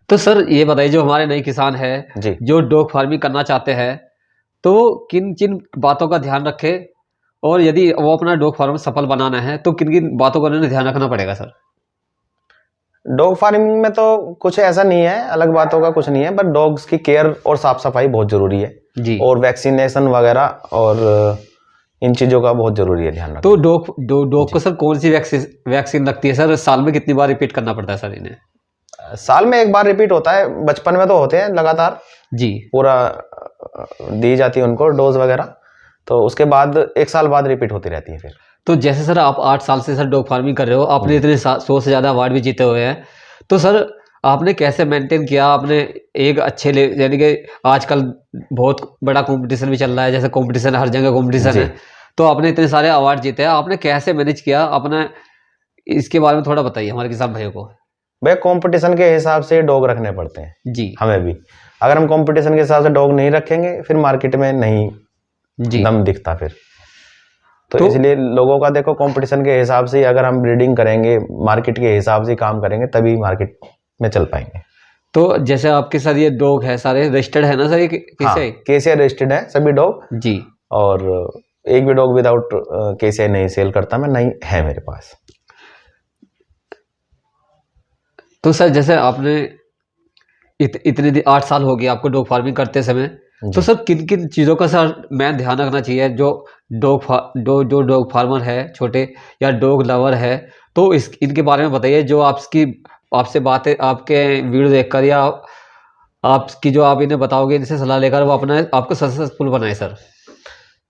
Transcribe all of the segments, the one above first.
तो सर ये बताइए, जो हमारे नए किसान है जी। जो डॉग फार्मिंग करना चाहते हैं, तो किन किन बातों का ध्यान रखे, और यदि वो अपना डॉग फार्म सफल बनाना है तो किन किन बातों का उन्हें ध्यान रखना पड़ेगा सर? डॉग फार्मिंग में तो कुछ ऐसा नहीं है, अलग बातों का कुछ नहीं है, बट डॉग्स की केयर और साफ सफाई बहुत जरूरी है जी। और वैक्सीनेशन वगैरह और इन चीजों का बहुत जरूरी है ध्यान रखना। तो डॉग को सर कौन सी वैक्सीन लगती है सर? साल में कितनी बार रिपीट करना पड़ता है सर इन्हें? साल में एक बार रिपीट होता है, बचपन में तो होते हैं लगातार जी, पूरा दी जाती है उनको डोज वगैरह, तो उसके बाद एक साल बाद रिपीट होती रहती है फिर। तो जैसे सर आप 8 साल से सर डॉग फार्मिंग कर रहे हो, आपने इतने 100 से ज़्यादा अवार्ड भी जीते हुए हैं, तो सर आपने कैसे मेंटेन किया? आपने एक अच्छे यानी कि आजकल बहुत बड़ा कंपटीशन भी चल रहा है, जैसे कंपटीशन हर जगह कंपटीशन है, तो आपने इतने सारे अवार्ड जीते हैं, आपने कैसे मैनेज किया अपना? इसके बारे में थोड़ा बताइए हमारे किसान भाइयों को। भाई कंपटीशन के हिसाब से डॉग रखने पड़ते हैं जी, हमें भी। अगर हम कंपटीशन के हिसाब से डॉग नहीं रखेंगे फिर मार्केट में नहीं जी, दम दिखता फिर। तो इसलिए लोगों का देखो, कंपटीशन के हिसाब से अगर हम ब्रीडिंग करेंगे, मार्केट के हिसाब से काम करेंगे, तभी मार्केट में चल पाएंगे। तो जैसे आपके साथ ये डॉग है सारे रजिस्टर्ड है ना सर? ये हाँ, केसीआई रजिस्टर्ड है सभी डॉग जी, और एक भी डॉग विदाउट केसीआई नहीं सेल करता मैं, नहीं है मेरे पास। तो सर जैसे आपने इतने 8 साल हो गए आपको डॉग फार्मिंग करते समय, तो सर किन किन चीज़ों का सर मैं ध्यान रखना चाहिए जो जो डॉग फार्मर है छोटे या डॉग लवर है, तो इनके बारे में बताइए, जो आपसे बातें आपके वीडियो देखकर या आपकी जो आप इन्हें बताओगे, इनसे सलाह लेकर वो अपना आपको सक्सेसफुल बनाए सर।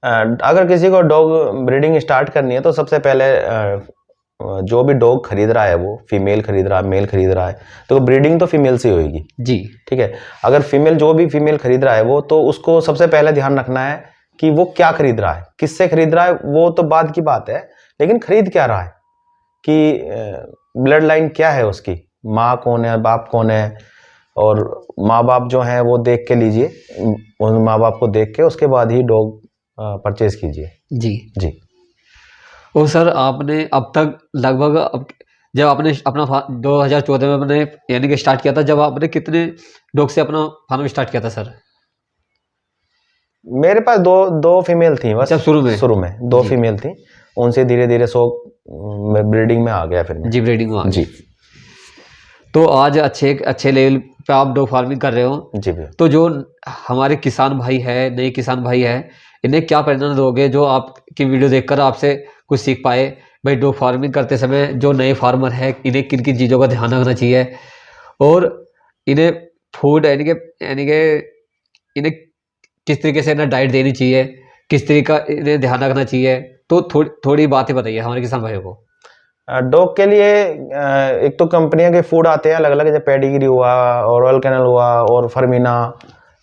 अगर किसी को डॉग ब्रीडिंग स्टार्ट करनी है तो सबसे पहले जो भी डॉग खरीद रहा है, वो फीमेल खरीद रहा है मेल खरीद रहा है, तो ब्रीडिंग तो फीमेल से होगी जी, ठीक है। अगर जो भी फीमेल खरीद रहा है वो, तो उसको सबसे पहले ध्यान रखना है कि वो क्या खरीद रहा है, किससे खरीद रहा है, वो तो बाद की बात है, लेकिन खरीद क्या रहा है, कि ब्लड लाइन क्या है उसकी, माँ कौन है, बाप कौन है, और माँ बाप जो हैं वो देख के लीजिए, उन माँ बाप को देख के उसके बाद ही डॉग परचेज कीजिए। जी जी। और सर आपने अब तक लगभग जब आपने अपना 2014 में अपने यानी कि स्टार्ट किया था, जब आपने कितने डॉग से अपना फार्म स्टार्ट किया था सर? मेरे पास दो फीमेल थी बस। जब शुरू में दो फीमेल थी, उनसे धीरे धीरे ब्रीडिंग में आ गया फिर मैं। जी, ब्रीडिंग में आ गया। जी। तो आज अच्छे लेवल पे आप डॉग फार्मिंग कर रहे हो जी भैया। तो जो हमारे किसान भाई है, नए किसान भाई है, इन्हें क्या प्रेरणा दोगे जो आपकी वीडियो देखकर आपसे कुछ सीख पाए? भाई डॉग फार्मिंग करते समय जो नए फार्मर है, इन्हें किन किन चीज़ों का ध्यान रखना चाहिए, और इन्हें फूड यानी कि इन्हें किस तरीके से इन्हें डाइट देनी चाहिए, किस तरीके का इन्हें ध्यान रखना चाहिए, तो थोड़ी बातें बताइए हमारे किसान भाइयों को। डॉग के लिए एक तो कंपनियों के फूड आते हैं अलग अलग, जैसे पेडिग्री हुआ और रॉयल कैनल हुआ और फर्मिना,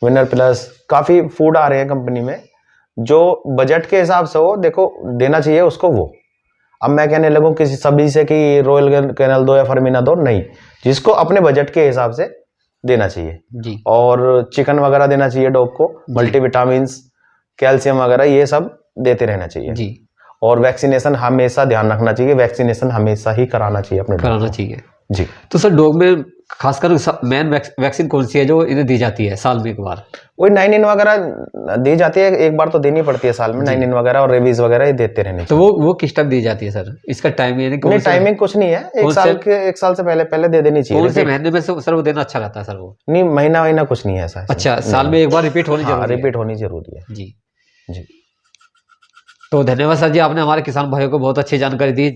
विनर प्लस, काफ़ी फूड आ रहे हैं कंपनी में, जो बजट के हिसाब से हो देखो देना चाहिए उसको वो। अब मैं कहने लगूँ किसी सभी से कि रॉयल कैनल दो या फर्मिना दो, नहीं, जिसको अपने बजट के हिसाब से देना चाहिए जी। और चिकन वगैरह देना चाहिए डॉग को, मल्टीविटामिन, कैल्शियम वगैरह ये सब देते रहना चाहिए जी। और वैक्सीनेशन हमेशा ध्यान रखना चाहिए, वैक्सीनेशन हमेशा ही कराना चाहिए अपने कराना चाहिए जी। तो सर डॉग में खासकर मेन वैक्सीन कौन सी है जो इन्हें दी जाती है साल में एक बार? वही 9 इन वगैरह दी जाती है, एक बार तो देनी पड़ती है साल में, 9 इन वगैरह और रेबीज वगैरह ही देते रहने। तो वो किस टाइम दी जाती है सर? इसका टाइम यानी नहीं, टाइमिंग कुछ नहीं है, एक साल से पहले दे देनी चाहिए। कौन से महीने में सर वो देना अच्छा रहता है सर? वो नहीं, महीना कुछ नहीं है ऐसा। अच्छा, साल में एक बार रिपीट होनी जरूरी है। रिपीट होनी जरूरी है जी जी। तो धन्यवाद सर जी, आपने हमारे किसान भाइयों को बहुत अच्छी जानकारी दी।